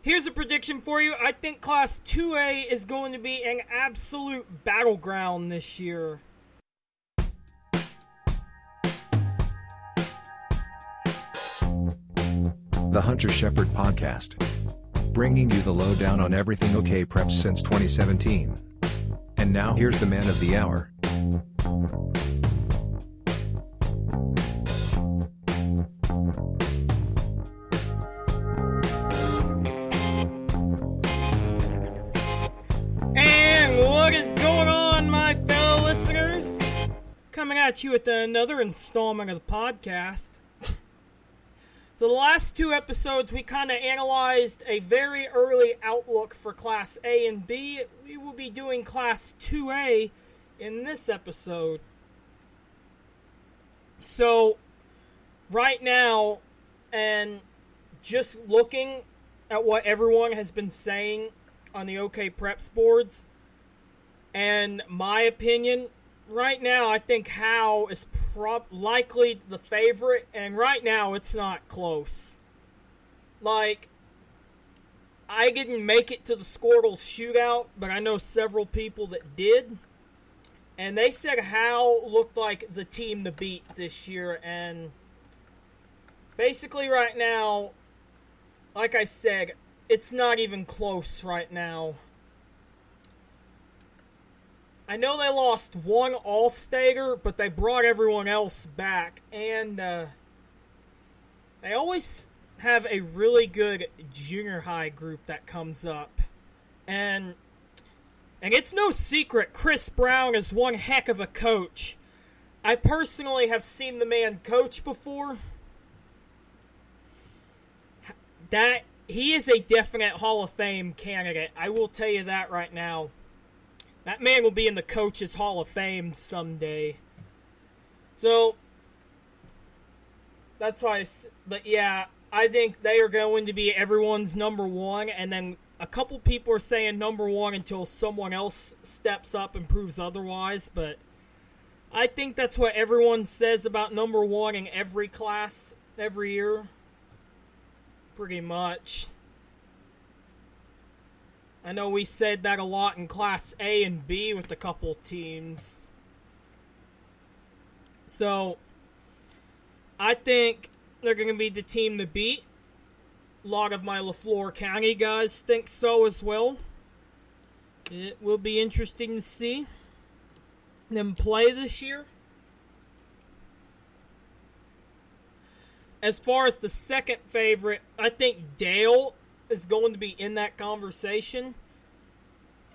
Here's a prediction for you. I think Class 2A is going to be an absolute battleground this year. The Hunter.sheppard podcast. Bringing you the lowdown on everything OK Preps since 2017. And now here's the man of the hour. And what is going on, my fellow listeners? Coming at you with another installment of the podcast. So the last two episodes, we kind of analyzed a very early outlook for Class A and B. We will be doing Class 2A in this episode. So, right now, and just looking at what everyone has been saying on the OK Preps boards, and my opinion, right now, I think Howe is likely the favorite, and right now, it's not close. Like, I didn't make it to the Squirtle shootout, but I know several people that did, and they said Howe looked like the team to beat this year, and basically right now, like I said, it's not even close right now. I know they lost one All-Stater, but they brought everyone else back. And they always have a really good junior high group that comes up. And it's no secret, Chris Brown is one heck of a coach. I personally have seen the man coach before. That he is a definite Hall of Fame candidate. I will tell you that right now. That man will be in the Coaches Hall of Fame someday. So, that's why but yeah, I think they are going to be everyone's number one, and then a couple people are saying number one until someone else steps up and proves otherwise, but I think that's what everyone says about number one in every class, every year. Pretty much. I know we said that a lot in Class A and B with a couple teams. So, I think they're going to be the team to beat. A lot of my LaFleur County guys think so as well. It will be interesting to see them play this year. As far as the second favorite, I think Dale is going to be in that conversation.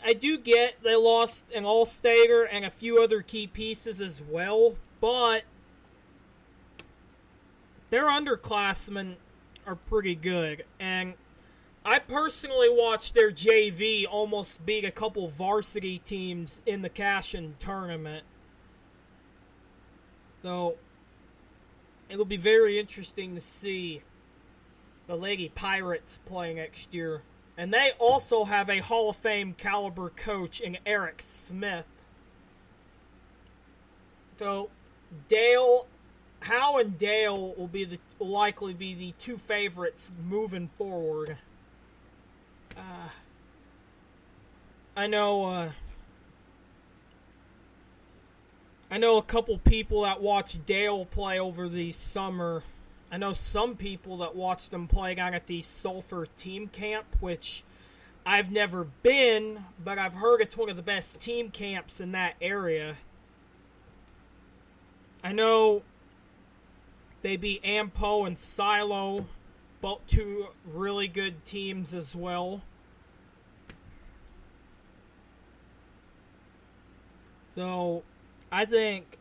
I do get they lost an All-Stater and a few other key pieces as well, but their underclassmen are pretty good. And I personally watched their JV almost beat a couple varsity teams in the Cashin tournament. So, it'll be very interesting to see the Lady Pirates play next year. And they also have a Hall of Fame caliber coach in Eric Smith. So, Howe and Dale will likely be the two favorites moving forward. I know a couple people that watched Dale play over the summer. I know some people that watched them play down at the Sulphur team camp, which I've never been, but I've heard it's one of the best team camps in that area. I know they beat Ampo and Silo, both two really good teams as well. So, I think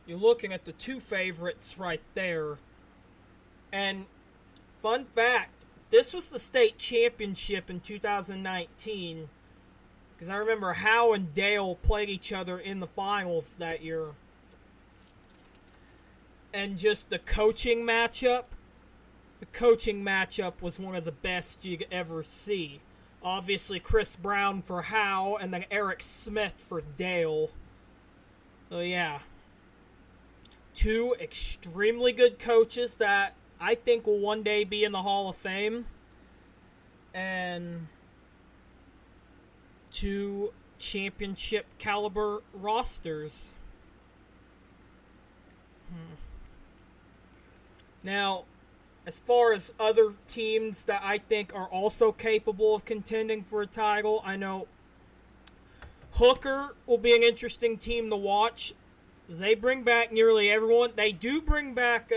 you're looking at the two favorites right there. And, fun fact, this was the state championship in 2019. Because I remember Howe and Dale played each other in the finals that year. And just the coaching matchup. The coaching matchup was one of the best you'd ever see. Obviously, Chris Brown for Howe, and then Eric Smith for Dale. So, yeah. Two extremely good coaches that I think will one day be in the Hall of Fame. and 2 championship caliber rosters. Now, as far as other teams that I think are also capable of contending for a title, I know Hooker will be an interesting team to watch. They bring back nearly everyone. They do bring back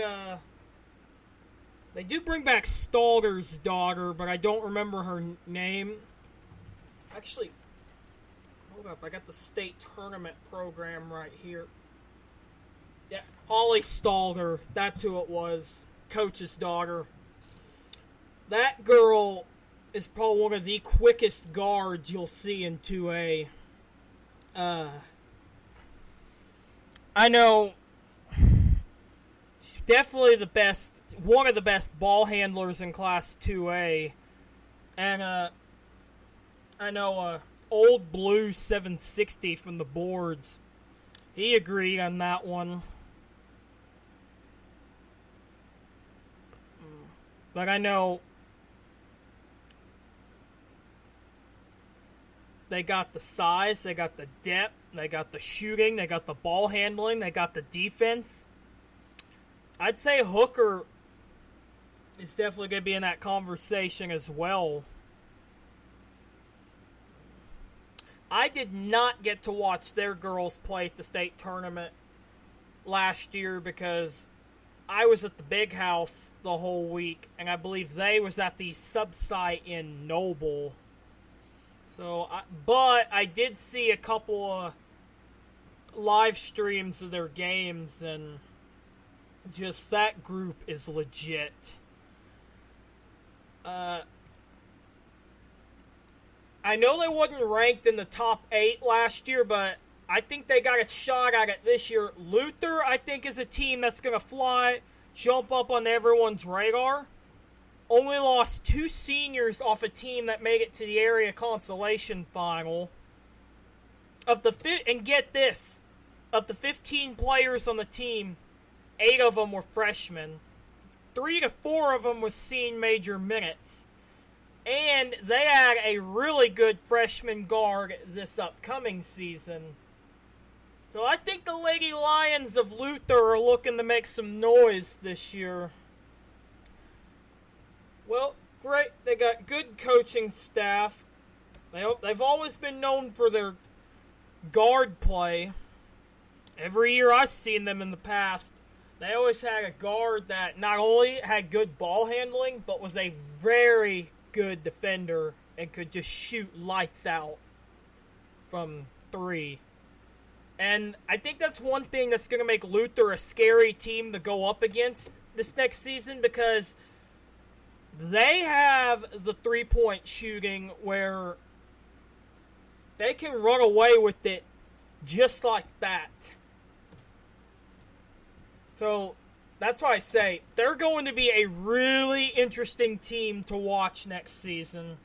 Stalder's daughter, but I don't remember her name. Actually, hold up, I got the state tournament program right here. Yeah, Holly Stalder, that's who it was. Coach's daughter. That girl is probably one of the quickest guards you'll see in 2A. I know she's definitely one of the best ball handlers in Class 2A. And I know Old Blue 760 from the boards. He agreed on that one. But I know they got the size, they got the depth, they got the shooting, they got the ball handling, they got the defense. I'd say Hooker is definitely going to be in that conversation as well. I did not get to watch their girls play at the state tournament last year because I was at the big house the whole week, and I believe they was at the sub-site in Noble. But I did see a couple of live streams of their games, and just that group is legit. I know they wasn't ranked in the top 8 last year, but I think they got a shot at it this year. Luther, I think, is a team that's going to jump up on everyone's radar. Only lost 2 seniors off a team that made it to the area consolation final. And get this, of the 15 players on the team, 8 of them were freshmen. 3 to 4 of them was seeing major minutes. And they had a really good freshman guard this upcoming season. So I think the Lady Lions of Luther are looking to make some noise this year. Well, great. They got good coaching staff. They've always been known for their guard play. Every year I've seen them in the past, they always had a guard that not only had good ball handling, but was a very good defender and could just shoot lights out from 3. And I think that's one thing that's going to make Luther a scary team to go up against this next season, because they have the 3-point shooting where they can run away with it just like that. So that's why I say they're going to be a really interesting team to watch next season.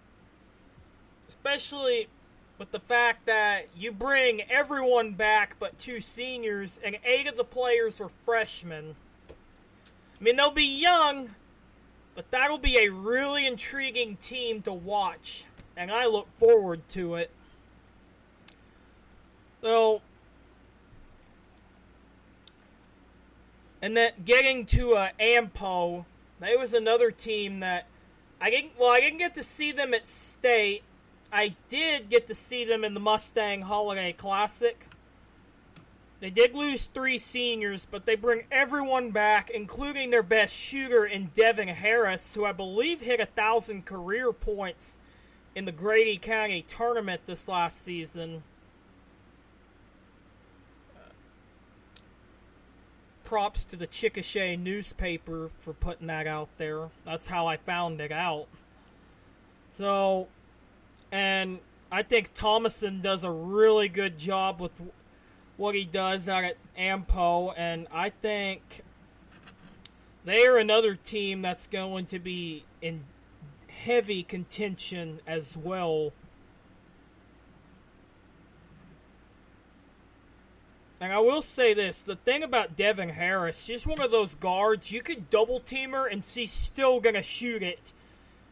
Especially with the fact that you bring everyone back but 2 seniors, and 8 of the players were freshmen. I mean, they'll be young, but that'll be a really intriguing team to watch, and I look forward to it. So, and then getting to Ampo, they was another team that I didn't get to see them at state. I did get to see them in the Mustang Holiday Classic. They did lose 3 seniors, but they bring everyone back, including their best shooter in Devin Harris, who I believe hit 1,000 career points in the Grady County tournament this last season. Props to the Chickasha newspaper for putting that out there. That's how I found it out. So, and I think Thomason does a really good job with what he does out at Ampo, and I think they are another team that's going to be in heavy contention as well. And I will say this, the thing about Devin Harris, she's one of those guards, you could double team her and she's still going to shoot it.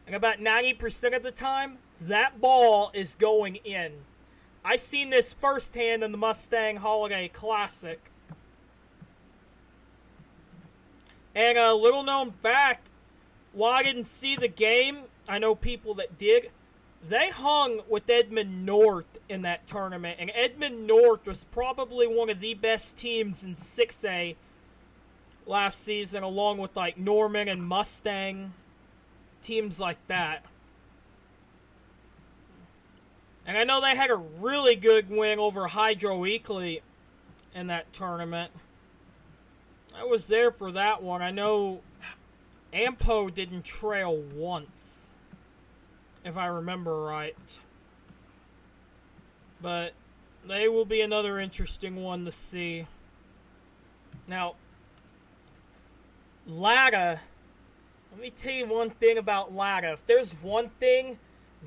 And about 90% of the time, that ball is going in. I seen this firsthand in the Mustang Holiday Classic. And a little known fact, while I didn't see the game, I know people that did. They hung with Edmond North in that tournament. And Edmond North was probably one of the best teams in 6A last season, along with like Norman and Mustang. Teams like that. And I know they had a really good win over Hydro Weekly in that tournament. I was there for that one. I know Ampo didn't trail once, if I remember right. But they will be another interesting one to see. Now, Latta, let me tell you one thing about Latta. If there's one thing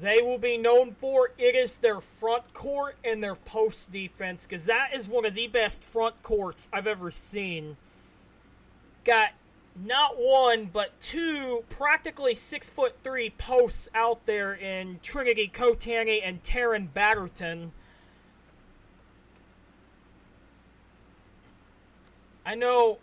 they will be known for, it is their front court and their post defense, because that is one of the best front courts I've ever seen. Got not one, but two practically 6'3" posts out there in Trinity Kotani and Taryn Batterton. I know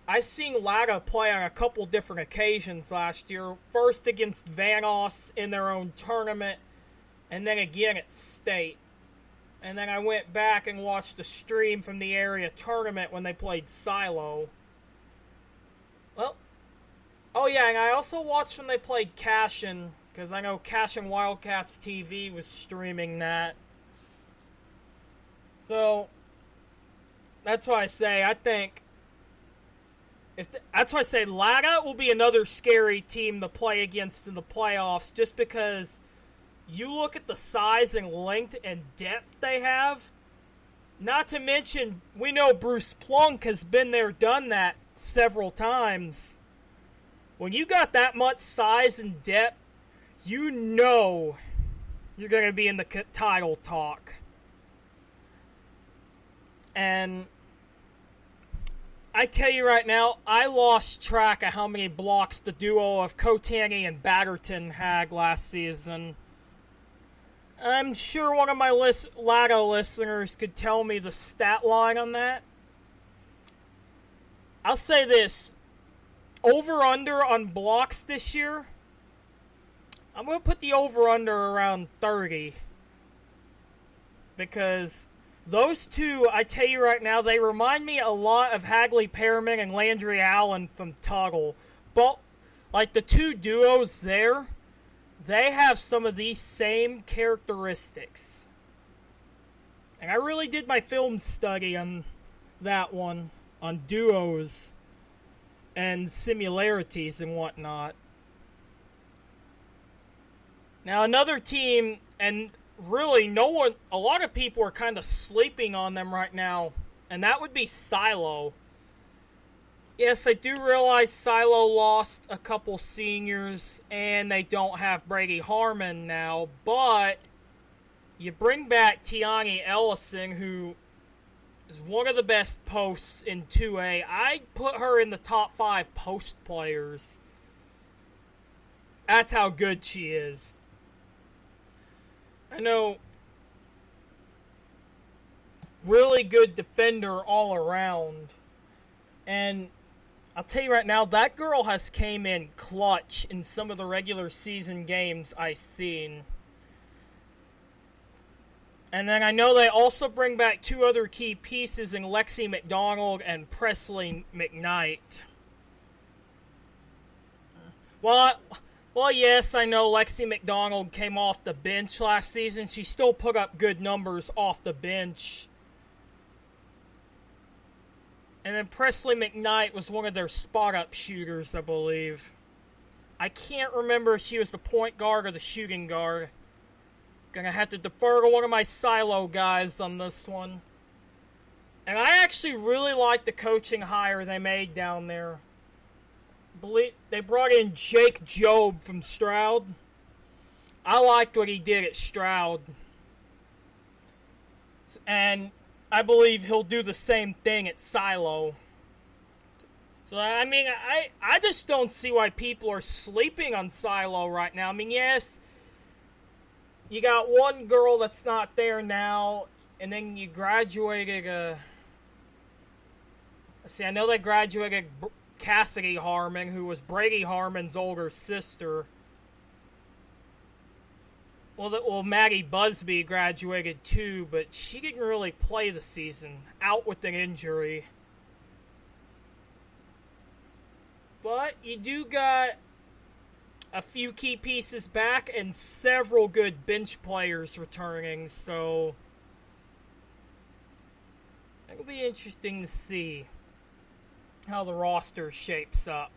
I've seen Latta play on a couple different occasions last year. First against Vanos in their own tournament, and then again at State. And then I went back and watched a stream from the area tournament when they played Silo. Well, oh yeah, and I also watched when they played Cashin, because I know Cashin Wildcats TV was streaming that. So, that's why I say, that's why I say Latta will be another scary team to play against in the playoffs, just because you look at the size and length and depth they have. Not to mention, we know Bruce Plunk has been there, done that several times. When you got that much size and depth, you know you're going to be in the title talk. And I tell you right now, I lost track of how many blocks the duo of Kotani and Batterton had last season. I'm sure one of my Latta listeners could tell me the stat line on that. I'll say this. Over-under on blocks this year, I'm going to put the over-under around 30. Because those two, I tell you right now, they remind me a lot of Hagley Perriman and Landry Allen from Tuggle. But, like the two duos there, they have some of these same characteristics. And I really did my film study on that one, on duos and similarities and whatnot. Now another team, and really a lot of people are kind of sleeping on them right now, and that would be Silo. Yes, I do realize Silo lost a couple seniors, and they don't have Brady Harmon now, but you bring back Tiani Ellison, who is one of the best posts in 2A. I put her in the top 5 post players. That's how good she is. I know, really good defender all around. And I'll tell you right now, that girl has came in clutch in some of the regular season games I've seen. And then I know they also bring back 2 other key pieces in Lexi McDonald and Presley McKnight. Well, yes, I know Lexi McDonald came off the bench last season. She still put up good numbers off the bench. And then Presley McKnight was one of their spot-up shooters, I believe. I can't remember if she was the point guard or the shooting guard. Gonna have to defer to one of my Silo guys on this one. And I actually really like the coaching hire they made down there. They brought in Jake Jobe from Stroud. I liked what he did at Stroud. And I believe he'll do the same thing at Silo. So, I mean, I just don't see why people are sleeping on Silo right now. I mean, yes, you got one girl that's not there now, and then you graduated, I know they graduated Cassidy Harmon, who was Brady Harmon's older sister. Well, Maddie Busby graduated too, but she didn't really play the season, out with an injury. But you do got a few key pieces back and several good bench players returning, so it'll be interesting to see how the roster shapes up.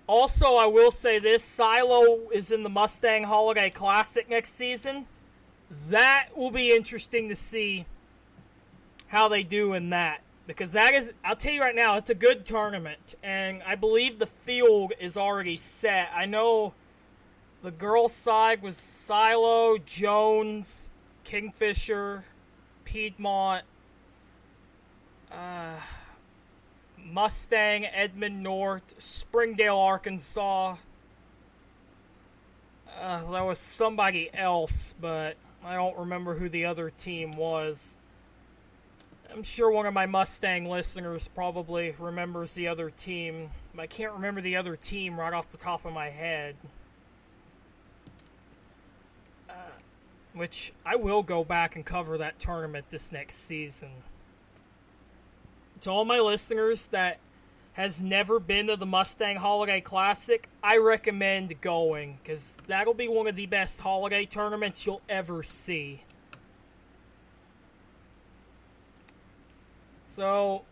Also, I will say this, Silo is in the Mustang Holiday Classic next season. That will be interesting to see how they do in that. Because that is, I'll tell you right now, it's a good tournament. And I believe the field is already set. I know the girls' side was Silo, Jones, Kingfisher, Piedmont, Mustang, Edmond North, Springdale, Arkansas. There was somebody else, but I don't remember who the other team was. I'm sure one of my Mustang listeners probably remembers the other team. But I can't remember the other team right off the top of my head. Which I will go back and cover that tournament this next season. To all my listeners that has never been to the Mustang Holiday Classic, I recommend going, because that'll be one of the best holiday tournaments you'll ever see. So,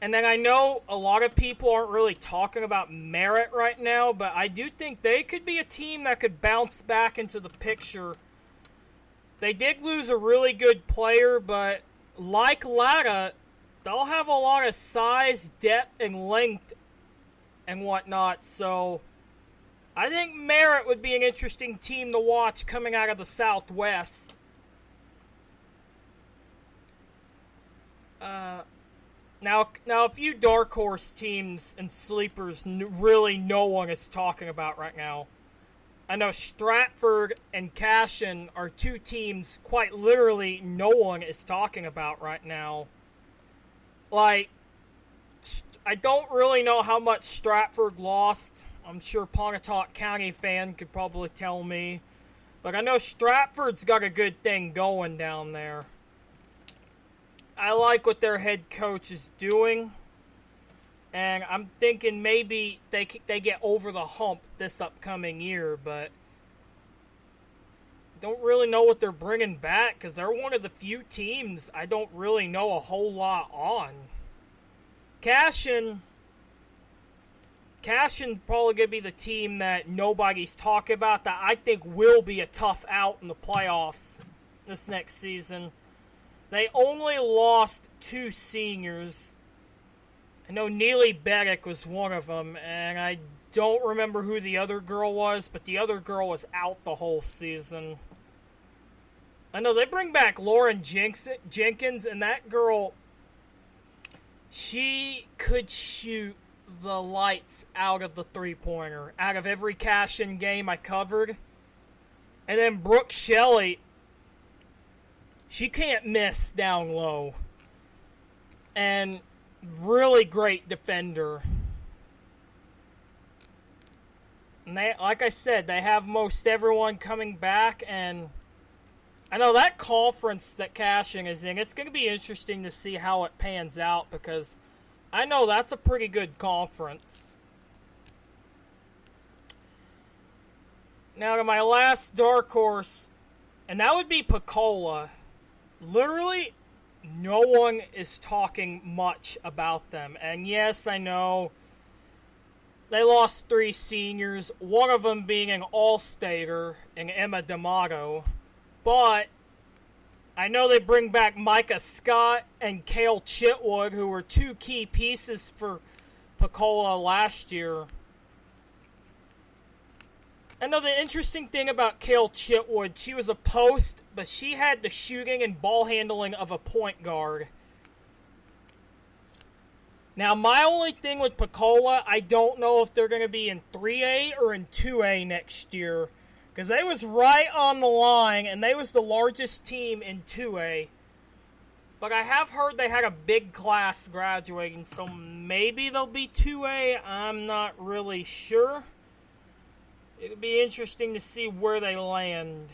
and then I know a lot of people aren't really talking about Merritt right now, but I do think they could be a team that could bounce back into the picture. They did lose a really good player, but like Latta, they'll have a lot of size, depth, and length and whatnot, so I think Merritt would be an interesting team to watch coming out of the Southwest. Now a few dark horse teams and sleepers really no one is talking about right now. I know Stratford and Cashion are two teams quite literally no one is talking about right now. Like, I don't really know how much Stratford lost. I'm sure Pontotoc County fan could probably tell me. But I know Stratford's got a good thing going down there. I like what their head coach is doing, and I'm thinking maybe they get over the hump this upcoming year, but don't really know what they're bringing back because they're one of the few teams I don't really know a whole lot on. Cashion probably going to be the team that nobody's talking about that I think will be a tough out in the playoffs this next season. They only lost 2 seniors. I know Neely Beddick was one of them, and I don't remember who the other girl was, but the other girl was out the whole season. I know they bring back Lauren Jenkins, and that girl, she could shoot the lights out of the three-pointer, out of every Cashion game I covered. And then Brooke Shelley, she can't miss down low. And really great defender. And they, like I said, they have most everyone coming back. And I know that conference that Cashion is in, it's going to be interesting to see how it pans out. Because I know that's a pretty good conference. Now to my last dark horse, and that would be Pecola. Literally, no one is talking much about them. And yes, I know they lost 3 seniors, one of them being an all-stater in Emma D'Amato. But I know they bring back Micah Scott and Kale Chitwood, who were 2 key pieces for Pecola last year. I know the interesting thing about Kale Chitwood, she was a post, but she had the shooting and ball handling of a point guard. Now, my only thing with Pecola, I don't know if they're going to be in 3A or in 2A next year. Because they was right on the line, and they was the largest team in 2A. But I have heard they had a big class graduating, so maybe they'll be 2A. I'm not really sure. It'll be interesting to see where they land.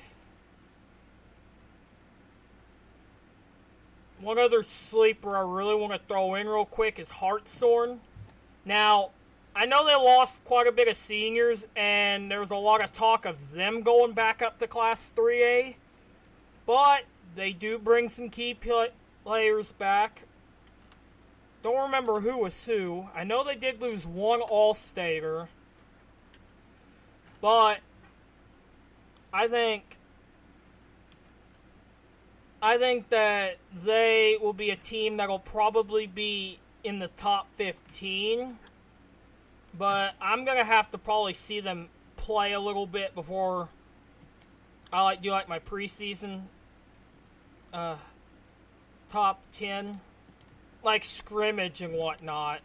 One other sleeper I really want to throw in real quick is Hartshorn. Now, I know they lost quite a bit of seniors, and there was a lot of talk of them going back up to Class 3A. But they do bring some key players back. Don't remember who was who. I know they did lose one All-Stater. But I think that they will be a team that will probably be in the top 15. But I'm going to have to probably see them play a little bit before I do my preseason top 10. Like scrimmage and whatnot.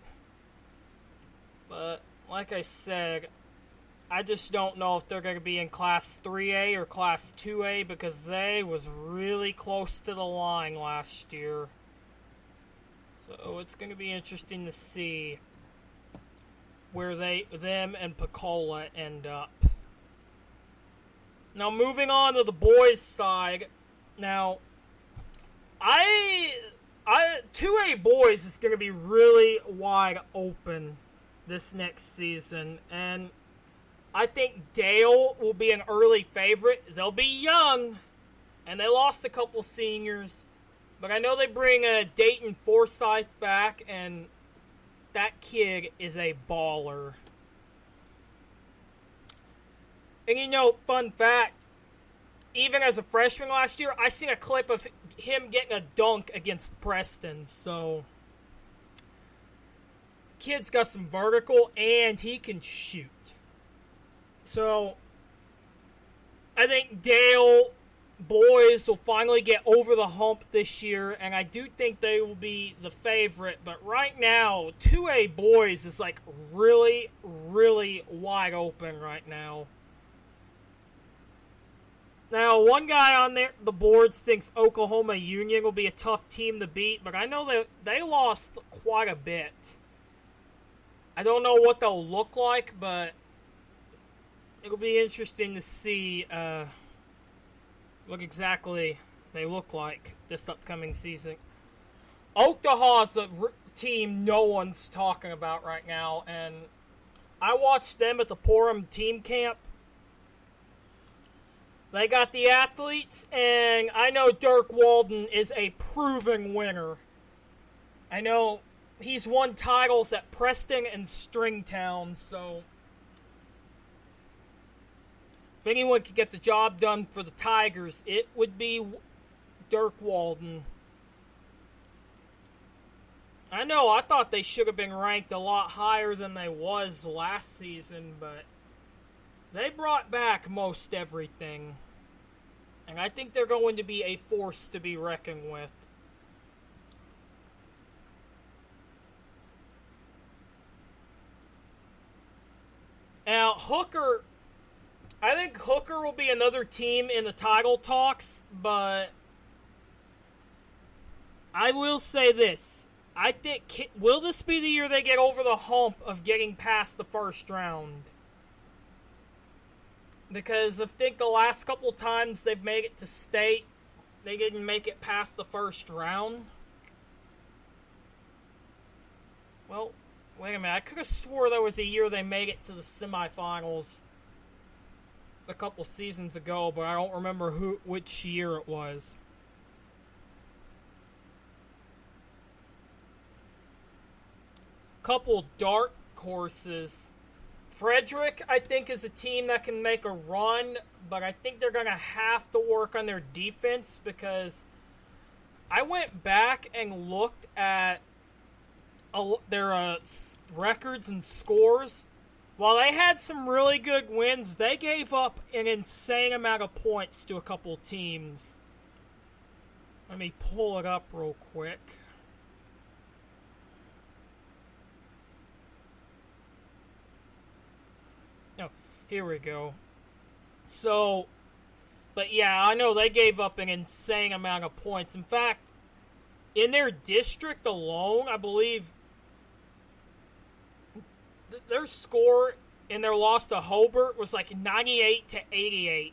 But like I said, I just don't know if they're going to be in Class 3A or Class 2A because they was really close to the line last year. So it's going to be interesting to see where them and Pecola end up. Now moving on to the boys' side. Now, 2A boys is going to be really wide open this next season, and I think Dale will be an early favorite. They'll be young, and they lost a couple seniors. But I know they bring Dayton Forsyth back, and that kid is a baller. And fun fact, even as a freshman last year, I seen a clip of him getting a dunk against Preston. So, kid's got some vertical, and he can shoot. So, I think Dale boys will finally get over the hump this year, and I do think they will be the favorite. But right now, 2A boys is really, really wide open right now. Now, one guy on the boards thinks Oklahoma Union will be a tough team to beat, but I know that they lost quite a bit. I don't know what they'll look like, but it'll be interesting to see what exactly they look like this upcoming season. Oklahoma's a team no one's talking about right now, and I watched them at the Porham team camp. They got the athletes, and I know Dirk Walden is a proven winner. I know he's won titles at Preston and Stringtown, so if anyone could get the job done for the Tigers, it would be Dirk Walden. I thought they should have been ranked a lot higher than they was last season, but they brought back most everything. And I think they're going to be a force to be reckoned with. Now, I think Hooker will be another team in the title talks, but I will say this. I think, will this be the year they get over the hump of getting past the first round? Because I think the last couple times they've made it to state, they didn't make it past the first round. Well, wait a minute. I could have swore there was a year they made it to the semifinals a couple seasons ago, but I don't remember which year it was. Couple dark horses. Frederick, I think, is a team that can make a run, but I think they're going to have to work on their defense because I went back and looked at their records and scores. while they had some really good wins, they gave up an insane amount of points to a couple teams. Let me pull it up real quick. Oh, here we go. So, but yeah, I know they gave up an insane amount of points. In fact, in their district alone, I believe their score in their loss to Hobart was like 98-88.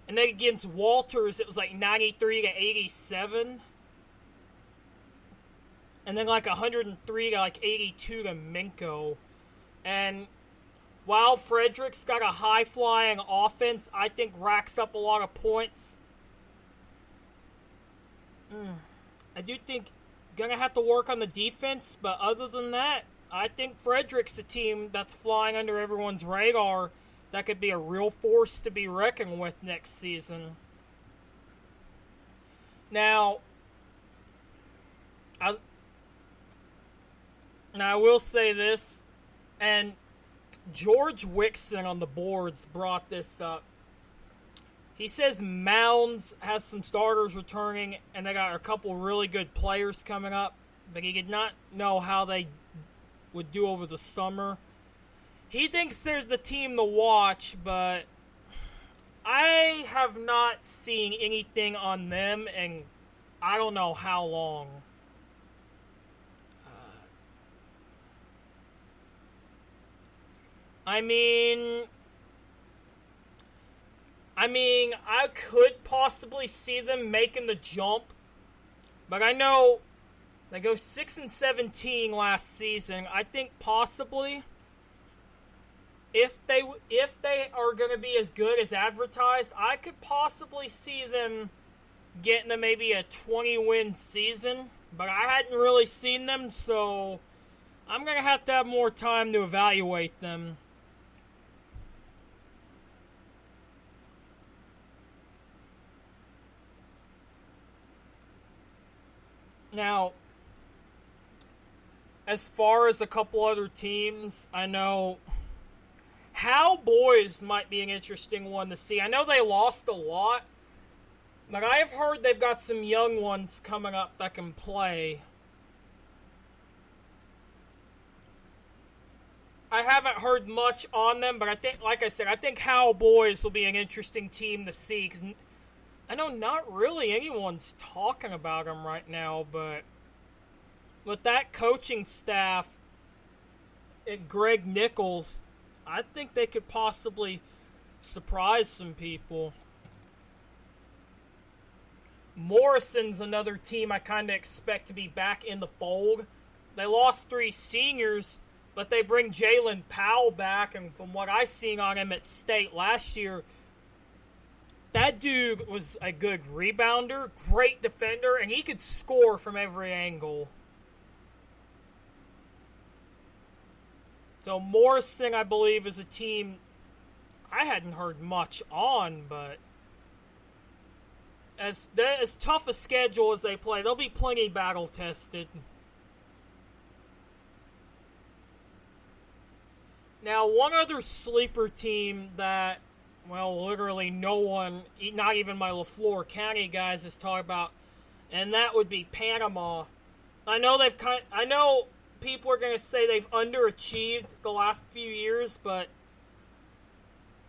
And then against Walters, it was like 93-87. And then like 103-82 to Minko. And while Frederick's got a high-flying offense, I think racks up a lot of points. I do think gonna have to work on the defense, but other than that, I think Frederick's a team that's flying under everyone's radar that could be a real force to be reckoned with next season. Now, I will say this, and George Wixon on the boards brought this up. He says Mounds has some starters returning, and they got a couple really good players coming up, but he did not know how they would do over the summer. He thinks there's the team to watch, but I have not seen anything on them, and I don't know how long. I mean, I could possibly see them making the jump, but I know they go 6-17 last season. I think possibly if they are going to be as good as advertised, I could possibly see them getting to maybe a 20-win season, but I hadn't really seen them, so I'm going to have more time to evaluate them. Now, as far as a couple other teams, I know How Boys might be an interesting one to see. I know they lost a lot, but I have heard they've got some young ones coming up that can play. I haven't heard much on them, but I think, like I said, I think How Boys will be an interesting team to see, because I know not really anyone's talking about them right now, but with that coaching staff and Greg Nichols, I think they could possibly surprise some people. Morrison's another team I kind of expect to be back in the fold. They lost 3 seniors, but they bring Jalen Powell back, and from what I seen on him at State last year, that dude was a good rebounder, great defender, and he could score from every angle. So Morrison, I believe, is a team I hadn't heard much on, but as tough a schedule as they play, they'll be plenty battle-tested. Now, one other sleeper team that, well, literally no one, not even my LaFleur County guys, has talked about, and that would be Panama. I know people are going to say they've underachieved the last few years, but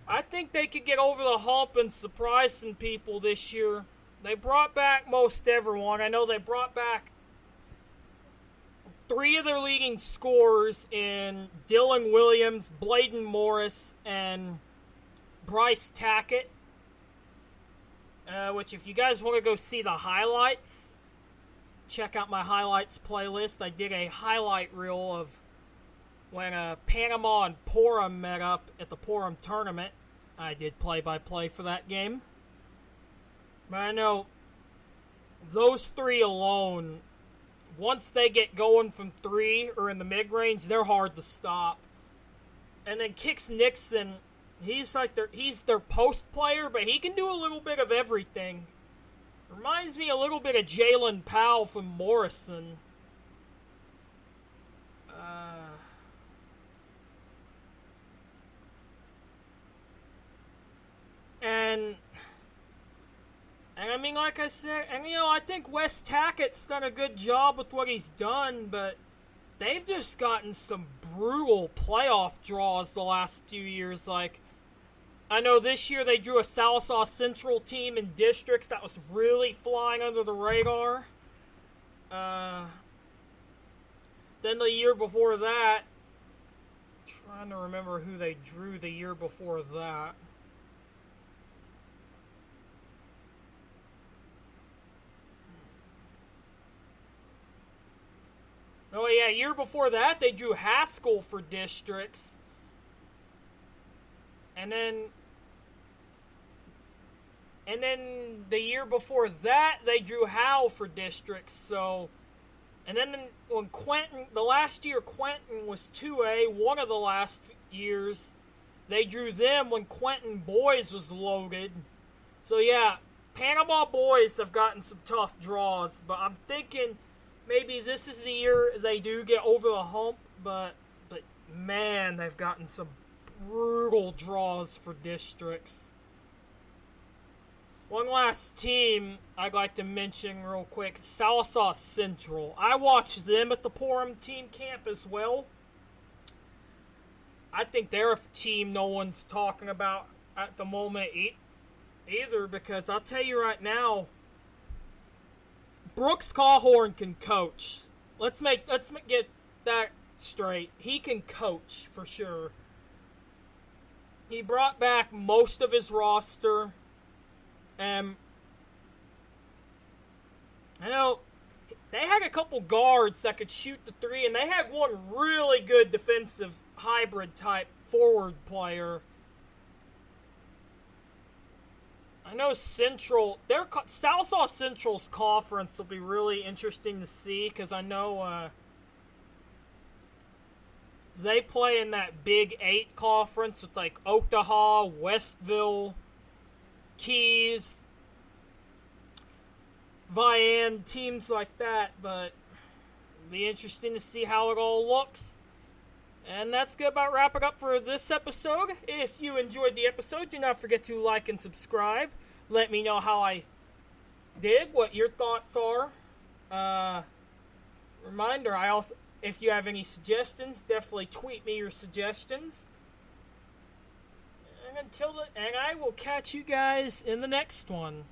I think they could get over the hump and surprise some people this year. They brought back most everyone. I know they brought back 3 of their leading scorers in Dylan Williams, Bladen Morris, and Bryce Tackett. Which, if you guys want to go see the highlights, check out my highlights playlist. I did a highlight reel of when Panama and Purim met up at the Purim tournament. I did play-by-play for that game. But I know those 3 alone, once they get going from 3 or in the mid-range, they're hard to stop. And then Kix Nixon, he's their post player, but he can do a little bit of everything. Reminds me a little bit of Jalen Powell from Morrison. mean, like I said, and I think Wes Tackett's done a good job with what he's done, but they've just gotten some brutal playoff draws the last few years. Like, I know this year they drew a Sallisaw Central team in districts that was really flying under the radar. Then the year before that, trying to remember who they drew the year before that. Oh yeah, year before that they drew Haskell for districts. And then the year before that they drew Howe for districts. So, and then when Quentin, the last year Quentin was 2A, one of the last years they drew them when Quentin Boys was loaded. So yeah, Panama Boys have gotten some tough draws, but I'm thinking maybe this is the year they do get over the hump, but man, they've gotten some brutal draws for districts. One last team I'd like to mention real quick, Sallisaw Central. I watched them at the Porham team camp as well. I think they're a team no one's talking about at the moment either, because I'll tell you right now, Brooks Cawhorn can coach. Let's get that straight. He can coach for sure. He brought back most of his roster. I know they had a couple guards that could shoot the three, and they had one really good defensive hybrid type forward player. I know Central, Sallisaw Central's conference will be really interesting to see, because I know they play in that Big 8 conference with like Oklahoma, Westville, Keys, Vian, teams like that, but it'll be interesting to see how it all looks. And that's good about wrapping up for this episode. If you enjoyed the episode, do not forget to like and subscribe. Let me know how I did, what your thoughts are. Reminder, if you have any suggestions, definitely tweet me your suggestions. And I will catch you guys in the next one.